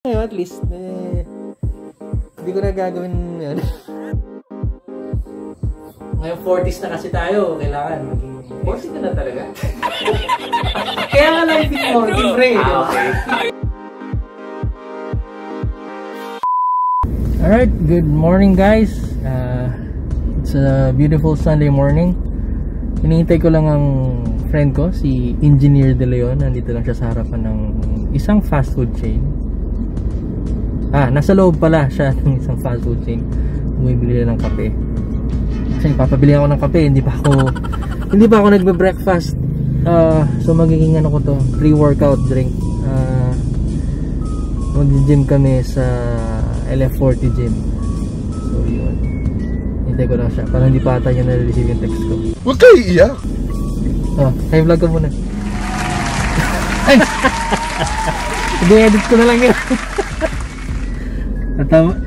Ngayon, at least, hindi ko na gagawin yan. Ngayon, 40s na kasi tayo. Kailangan maging... 40 ka na talaga? Kaya nga lang yung mo, different. Okay. Alright, good morning guys. It's a beautiful Sunday morning. Hinihintay ko lang ang friend ko, si Engineer De Leon. Nandito lang siya sa harapan ng isang fast food chain. Nasa loob pala siya ng isang fast food chain. Bumibili ng kape. Kasi papabili ako ng kape, hindi pa ako nagbe-breakfast. So magiging ano ko to, pre-workout drink. Mag-gym kami sa LF40 gym. So yun. Hintay ko lang siya para hindi pa ata niya na-receive yung text ko. Huwag kayo iiyak. Kayo vlog ko muna. Ay! I-edit ko na lang yun.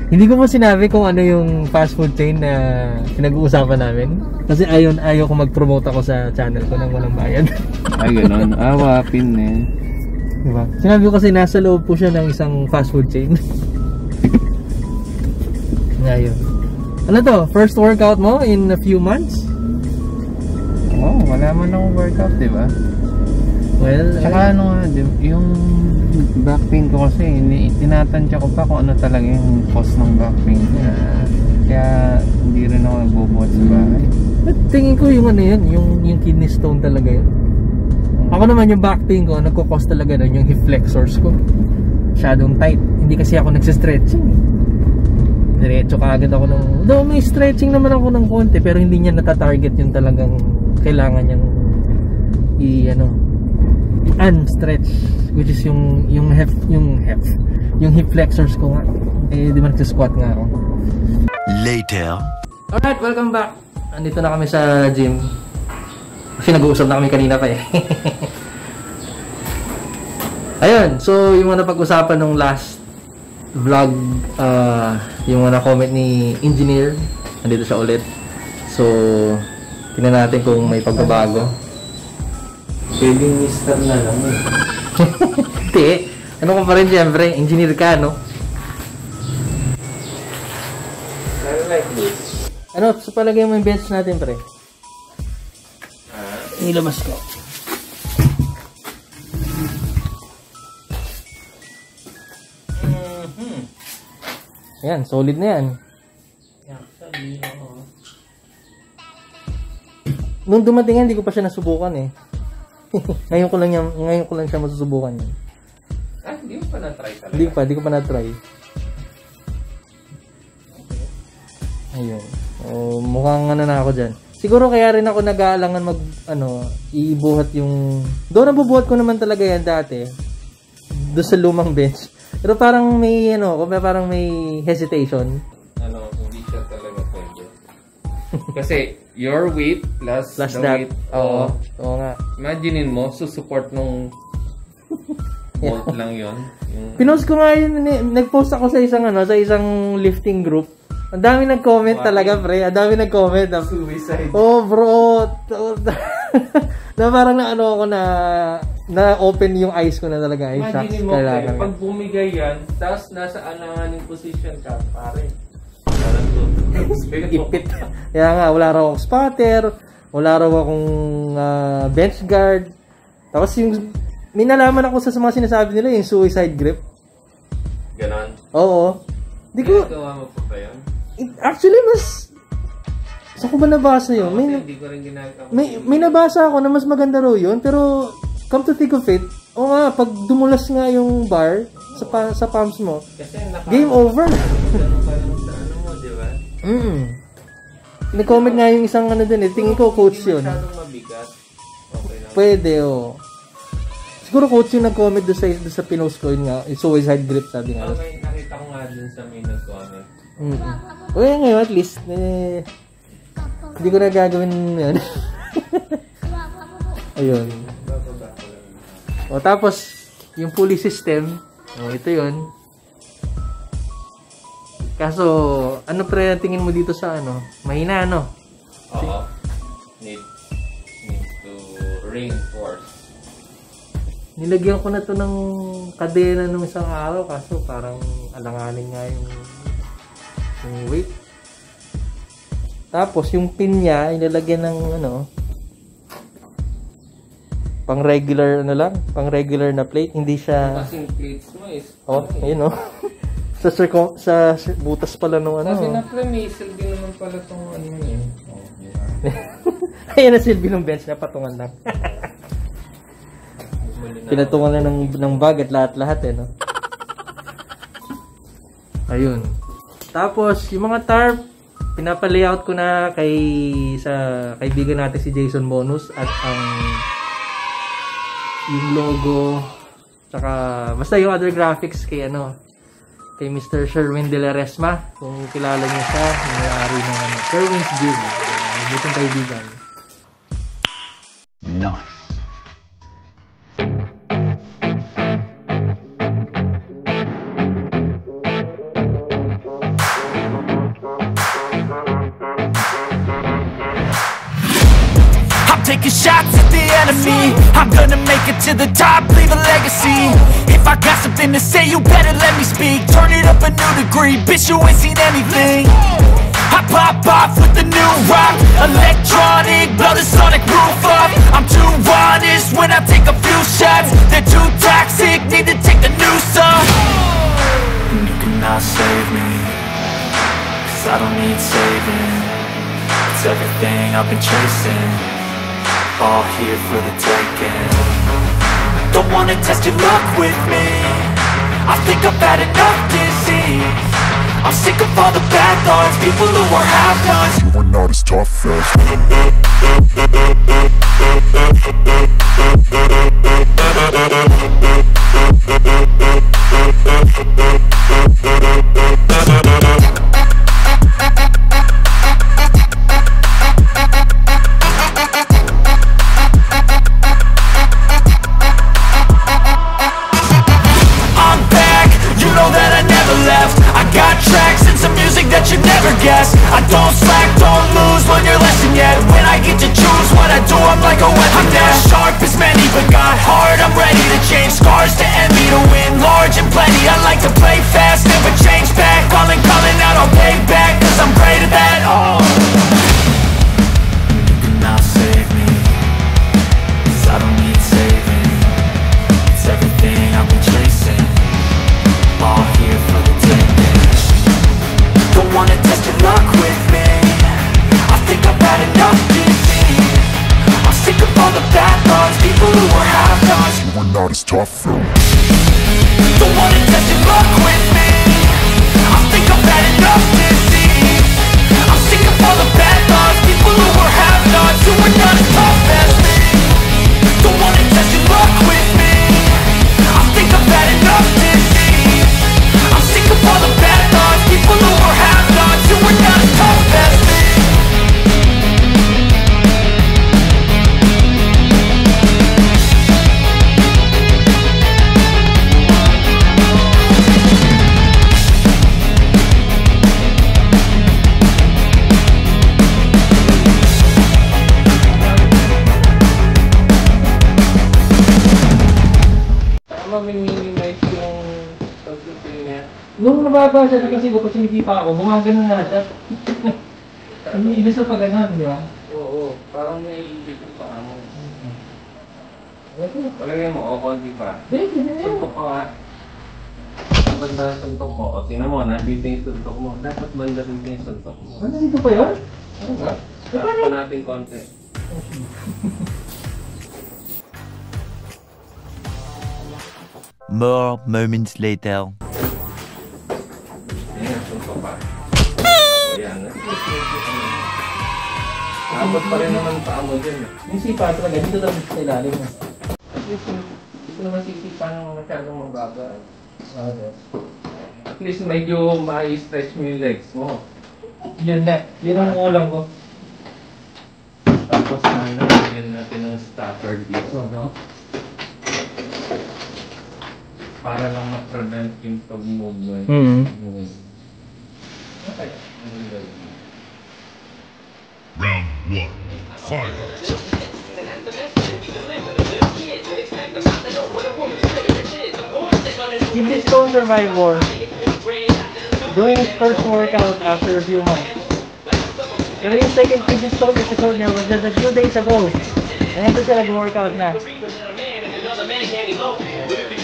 Hindi ko mo sinabi kung ano yung fast food chain na pinag-uusapan namin. Kasi ayaw ko mag-promote ako sa channel ko nang walang bayad. Ay, gano'n. Wapin eh. Diba? Sinabi ko kasi nasa loob po siya ng isang fast food chain. Ngayon. Ano to? First workout mo in a few months? Oh, wala man akong workout, diba? Well, tsaka ano nga, yung back pain ko kasi, tinatansya ko pa kung ano talaga yung cause ng back pain. Kaya hindi rin ako nagbubuhat sa bahay. But tingin ko yung ano yun, yung kidney stone talaga yun. Ako naman yung back pain ko, nagkukos talaga nun yung hip flexors ko. Masyadong tight. Hindi kasi ako nagsistretching. Diretso ka agad ako ng... Though may stretching naman ako ng konti, pero hindi niya natatarget yung talagang kailangan niyang unstretch, which is yung hip flexors ko nga. Di ba nagsisquat nga ako. Later. Alright, welcome back. Andito na kami sa gym. Kasi nag-uusap na kami kanina pa eh. Ayun, so yung mga napag-usapan nung last vlog, yung mga comment ni Engineer, nandito siya ulit. So, tingnan natin kung may pagbabago. Pwedeng mister na lang eh. Hindi. Ano ka pa rin siyempre? Engineer ka, no? I like this. Ano? Sa palagay mo yung bench natin, pre? Nilamas ko. Ayan, solid na yan. Nung dumating yan, hindi ko pa siya nasubukan eh. Ngayon ko lang siya masusubukan yun. Hindi mo pa na-try talaga? Hindi ko pa na-try. Ayun. Mukhang ano na ako dyan. Siguro kaya rin ako nag-aalangan ibuhat yung... Doon nabubuhat ko naman talaga yan dati. Doon sa lumang bench. Pero parang may, parang may hesitation. Hindi siya talaga pwede. Kasi, your weight plus the that. weight. Oo nga. Imaginein mo, susupport nung bolt lang yon. Pinost ko nga yun, nag-post ako sa isang lifting group. Ang dami nag-comment talaga, pre. Ang dami nag-comment. Suicide. Oh, bro. Na parang ako na-open yung eyes ko na talaga. Imagine mo, pre, pag bumigay yan, tapos nasa alanganing position ka, pare. Parang ipit. Kaya nga, wala raw akong spotter, wala raw akong bench guard. Tapos may nalaman ako sa mga sinasabi nila, yung suicide grip. Ganon? Oo. Ginagawa mo pa ba yun? Actually, saan ko ba nabasa yun? Hindi ko rin ginagawa. May nabasa ako na mas maganda raw yun, pero come to think of it, pag dumulas nga yung bar sa palms mo, game over. Ganun pa lang sa mo, di ba? Nag-comment nga yung isang din eh. Tingin ko coach yun. Masyadong mabigat. Okay lang. Pwede, Siguro coach yung nag-comment doon sa pinost ko yun nga. Yung suicide grip, sabi nga. Okay, nakita ko nga dun sa may nag-comment. Ngayon, at least, hindi ko na gagawin yan. Ayun. Tapos, yung pulley system, ito yun. Kaso, ano pre, tingin mo dito sa mahina, Oo. Need to reinforce. Nilagyan ko na to ng kadena nung isang araw kaso parang alanganin nga yung weight. Tapos yung pin niya ilalagyan ng ano pang regular pang regular na plate, hindi siya Kasi yung plates mo is ayun sa butas pala nung ano. Sabi na pala may silbi naman pala itong ano yun. Ayan na silbi ng bench na patungan lang. Pinatungan na ng bag at lahat-lahat no. Ayun. Tapos yung mga tarp pinapa-layout ko na sa kaibigan natin si Jason Bonus at yung logo tsaka basta yung other graphics kay Mr. Sherwin De La Resma, kung kilala niyo siya, may-ari ng Sherwin's Gym. Itong kaibigan. Nice. Taking shots at the enemy. I'm gonna make it to the top, leave a legacy. If I got something to say, you better let me speak. Turn it up a new degree, bitch, you ain't seen anything. I pop off with the new rock, electronic, blow the sonic roof up. I'm too honest when I take a few shots. They're too toxic, need to take the noose off. And you cannot save me, 'cause I don't need saving. It's everything I've been chasing, all here for the taking. Don't wanna test your luck with me, I think I've had enough disease. I'm sick of all the bad thoughts, people who are half-nots. You are not as tough as I don't slack, don't lose, learn your lesson yet. When I get to choose what I do, I'm like a weapon. I'm not sharp as many, but got heart, I'm ready to change. Scars to envy, to win large and plenty. I like to play fast, never change back. Calling out, I'll pay back, 'cause I'm great at that. Oh, you cannot save me, 'cause I don't need saving. It's everything I've been chasing, all here for the taking. Don't wanna test your luck with me, I think I've had enough disease. I'm sick of all the bad thoughts, people who are half-nots. you are not as tough as Don't wanna test your luck with me, I think I've had enough disease. I'm sick of all the bad thoughts, people who are half-nots, who are not as tough as me. Don't wanna test your luck with me, I think I've had enough disease. I'm sick of all the bad thoughts, people who are half-nots, who are not as tough as me. Minimize yung pagdating niya. Nung nababa siya kasi sumitipa ako, gumagano na siya. Ibig sa pag-ganon, di ba? Oo, parang may ibig pa mo. Palagay mo, konti pa. Suntok ko nga. Ang banda ng suntok mo. O, tingnan mo, nandito yung suntok mo. Dapat banda rin yung suntok mo. Ano dito pa yun? Ano ba? Takpan natin konti. More moments later. Ayan, suntok pa. Ayan. Abot pa rin naman paa mo dyan. Yung sipa talaga, dito lang sa ilalim. At least, hindi ko naman sisipa ng masyadong mabaga. At least medyo ma-stretch mo yung legs mo. Yun na, yun ang ulang ko. Tapos nalagyan natin ng starter dito, no? Para lang ma-prevent yung pag-movement. Okay. Round 1, fight. Kidney stone survivor doing his first workout after a few months. Pero yung second kidney stone episode niya was just a few days ago. And ito siya nag-workout na.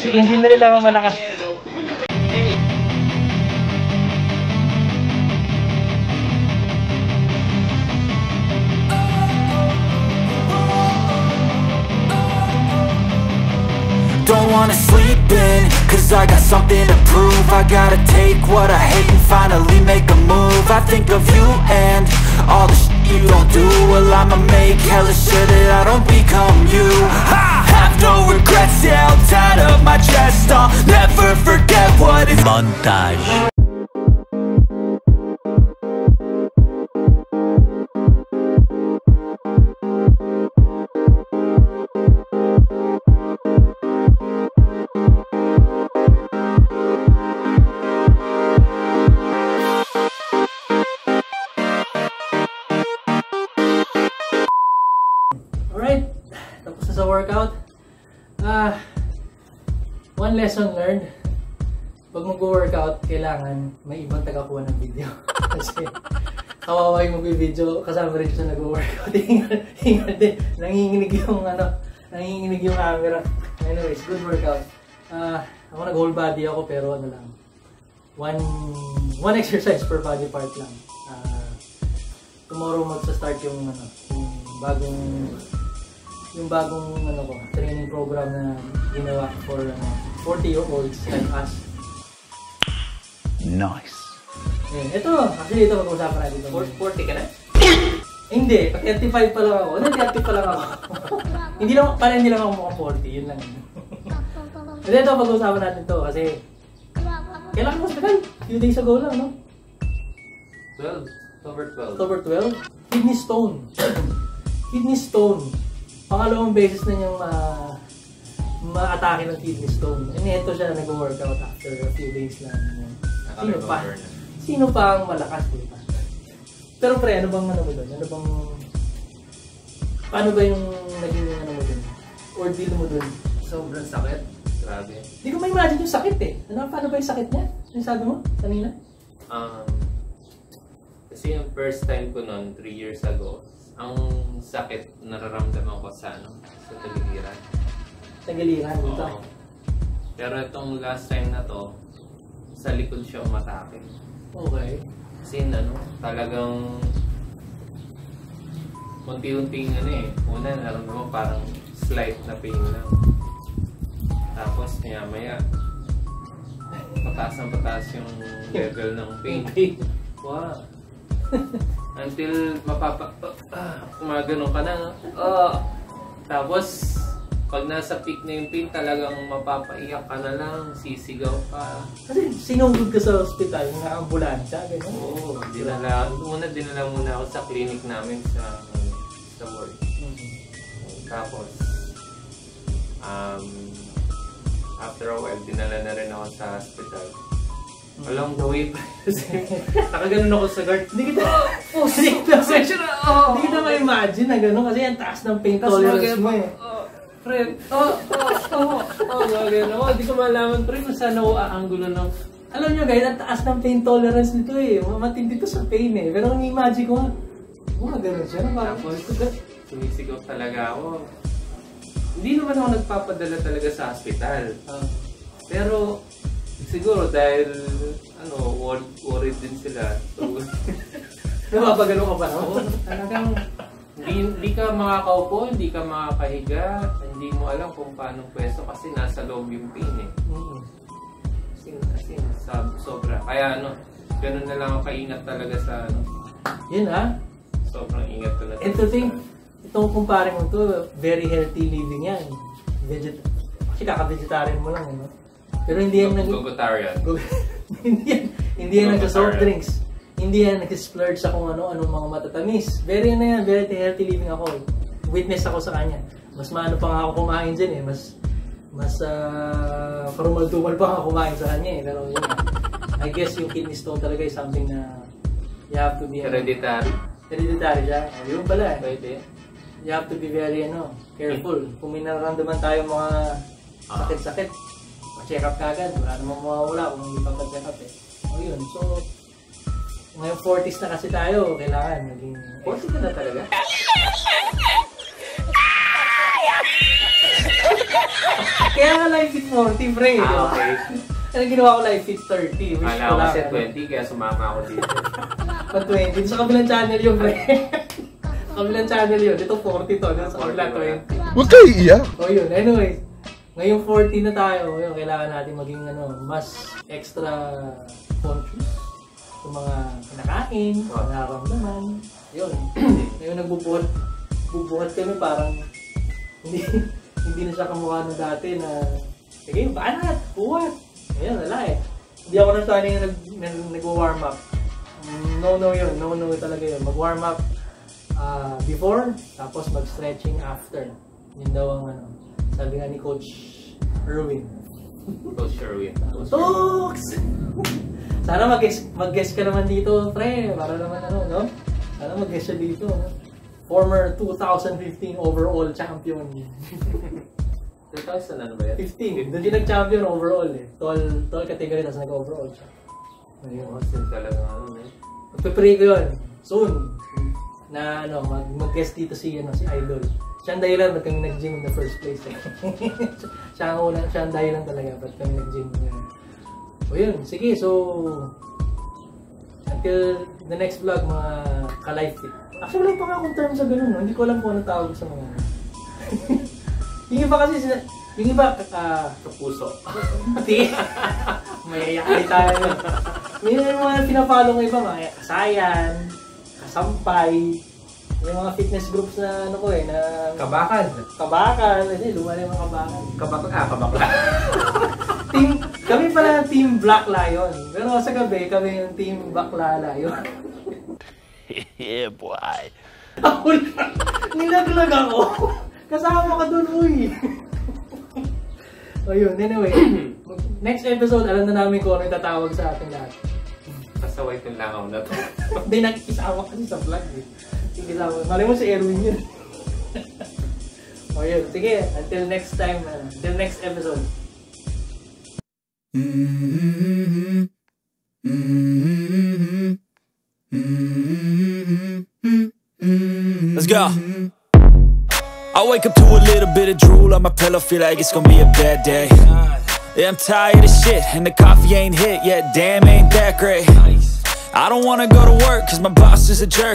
Hindi na rin lang malakas. Don't wanna sleep in, cause I got something to prove. I gotta take what I hate and finally make a move. I think of you and all the shit you don't do. Well, I'ma make hella sure that I don't become you. I have no regrets, yeah, I'll tie up my chest. I'll never forget what it's Montage. Alright, tapos na sa workout. One lesson learned. Pag mag-workout, kailangan may ibang tagakuha ng video. Kasi kawawa yung mag-video, kasama rin siya nag-workout. Hingal din. Nanginginig yung camera. Anyways, good workout. Ako nag-whole body ako pero ano lang. One exercise per body part lang. Tomorrow magsa-start yung bagong training program na ginawa for 40-year-olds like us. Nice. Ito pag-usapan natin ito. 40 ka na? Hindi, 35 pa lang ako. 30 pa lang ako. hindi lang ako mukhang 40, yun lang. Hindi, ito pag-usapan natin to kasi kailangan mas tagal. Few days ago lang, no? 12. October 12. Kidney stone. Kidney stone. Pangalawang beses na niyang ma-atake ng kidney stone. And ito siya nag-workout after a few days lang. Sino pa ang malakas, diba? Pero pre, ano bang ano mo doon? Paano ba yung naging ano mo doon? Ordeal mo doon? Sobrang sakit. Grabe. Hindi ko ma-imagine yung sakit eh. Paano ba yung sakit niya? Yung sabi mo kanina? Kasi yung first time ko noon, 3 years ago, ang sakit nararamdaman ko sa tagiliran. Tagiliran dito? Oo. Pero itong last time na to, sa likod siya umatake. Okay. Kasi talagang unti-unting una nararamdaman parang slight na pain lang. Tapos maya-maya, pataas yung level ng pain. Wow! Until gumagano ka na. Tapos, pag nasa peak na yung pain, talagang mapapaiyak ka na lang, sisigaw ka. Kasi sinunggod ka sa hospital, mga ambulansya, gano'n? Oo, dinala muna ako sa clinic namin sa work. Tapos, after a while, dinala na rin ako sa hospital. Along the way pa kasi nakaganon ako sa guard. Hindi kita ma-imagine na gano'n kasi ang taas ng pain tolerance mo eh. Fred, hindi ko malaman pre kung saan ako aangulo ng... Alam nyo guys, ang taas ng pain tolerance nito eh. Matindi to sa pain eh. Pero ang imagine ko gano'n siya. Tapos, sumisigaw talaga ako. Hindi naman ako nagpapadala talaga sa hospital. Pero, siguro dahil worried din sila. So, napapagano ka ba? Oo, talagang hindi ka makakaupo, hindi ka makakahiga, hindi mo alam kung paano pwesto kasi nasa loob yung pain eh. Kasi sobra. Kaya ganun na lang ako kaingat talaga sa Yun sobrang ingat ko na. Itong kumpare mo to, very healthy living yan. Kasi kaka-vegetarian mo lang, Pero hindi yan Gogotarian. Hindi yan nagsa-soft drinks. Hindi yan nag-splurge sa kung ano-anong mga matatamis. Very healthy living ako. Witness ako sa kanya. Mas maano pa nga ako kumain dyan eh. Mas karumal-tumal pa nga kumain sa kanya eh. Pero yun I guess yung kidney stone talaga is something na you have to be... Hereditary. Hereditary siya. Yun pala eh. Pwede. You have to be very careful. Kung may nararamdaman tayo mga sakit-sakit, check up kagad. Wala namang mawawala kung hindi pa-check up eh. O yun, so ngayon 40s na kasi tayo, kailangan maging 40 ka na talaga? Kaya nga live fit 40, pre. Okay. Kaya ginawa ko live fit 30. Wish ko lang. Kasi 20, kaya sumama ako dito. Pa 20. Sa kabilang channel yun, pre. Sa kabilang channel yun. Dito 40 to. Dito sa kabila 20. Huwag kayo iiyak. O yun, anyway. Ngayong 40 na tayo. Yun, kailangan natin maging mas extra conscious sa mga kinakain, mga nararamdaman. Yun. Ngayon nagbubuhat kami parang hindi na siya kamukha nung dati na sige, banat, buhat. Ayun, wala eh. Hindi ako na sanay nag-warm up. No yun. No talaga yun. Mag-warm up before, tapos mag-stretching after. Yun daw ang sabi nga ni Coach Erwin. Coach Erwin. Tooks! Sana mag-guest ka naman dito, pre. Para naman no? Sana mag-guest siya dito. Former 2015 overall champion. 2000 ano ba yan? 15. Doon din nag-champion overall eh. Tall category, tapos nag-overall siya. Ayun, kasi talaga eh. Magpipray ko yun. Soon. Na mag-guest dito si Idol. Siya ang dahilan ba't kami nag-gym in the first place eh. siya ang dahilan talaga ba't kami nag-gym. O yun, sige, so until the next vlog, mga ka-life fit. Actually, wala pa nga akong term sa ganun, no? Hindi ko alam kung ano tawag sa mga yung iba kasi, yung iba, kapuso. Pati, mayayakay tayo. Yung mga pinapalo ng iba, mga kasayan, kasampay, yung mga fitness groups na na Kabakan, lumala yung mga kabakan. Kami pala Team Black Lion. Pero sa gabi, kami yung Team Bakla Lion. Yeah, boy. Ako lang. Nilaglag ako. Kasama ka dun, uy. O yun, anyway. Next episode, alam na namin kung ano yung tatawag sa ating lahat. Pasaway itong langaw na to. Hindi, nakikisama kasi sa vlog eh. Malay mo si Erwin yun. O yun, sige. Until next time, until next episode. Let's go. I wake up to a little bit of drool on my pillow, feel like it's gonna be a bad day. Yeah, I'm tired of shit, and the coffee ain't hit yet, damn, ain't that great. I don't wanna go to work, cause my boss is a jerk.